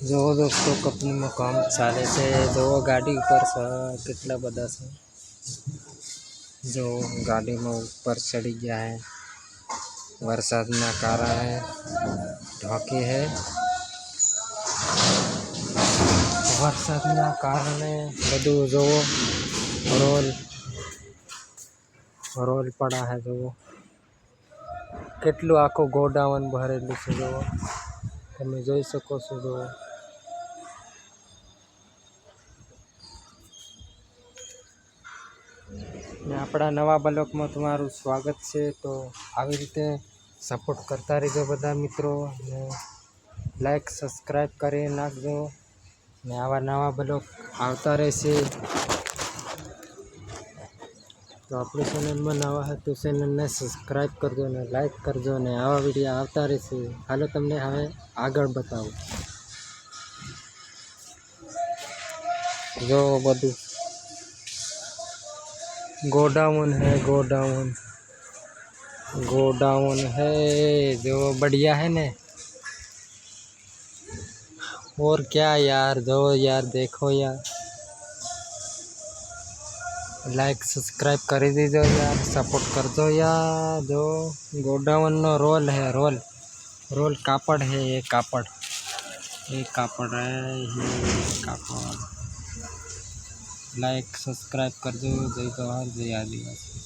जो दोस्तों कंपनी में काम चाले से जो गाड़ी ऊपर कितना बड़ा से जो गाड़ी में ऊपर चढ़ी गया है वरसाद ना कारण है ढोके है वरसाद ना कारण बधु जो रोल पड़ा है जो કેટલું આખું ગોડાઉન ભરેલું છે જો તમે જોઈ શકો છો જો ને આપણા નવા બ્લોગમાં તમારું સ્વાગત છે તો આવી રીતે સપોર્ટ કરતા રહેજો બધા મિત્રો ને લાઈક સબસ્ક્રાઈબ કરી નાખજો ને આવા નવા બ્લોગ આવતા રહેશે तो अपनी चैनल में नवा है तो चैनल ने सब्सक्राइब कर दो ने लाइक कर दो ने आवा वीडियो आता रहेશે हालो तमने हमें आगळ बताऊं जो बधु गोडाउन है जो बढ़िया है ने और क्या यार जो यार देखो यार लाइक सब्सक्राइब कर दीजिए यार सपोर्ट कर दो यार जो गोडाउन नो रोल है रोल कापड़ है ये कापड़ है ये कापड़ लाइक सब्सक्राइब कर दो जय जवाहर जय आदिवासी।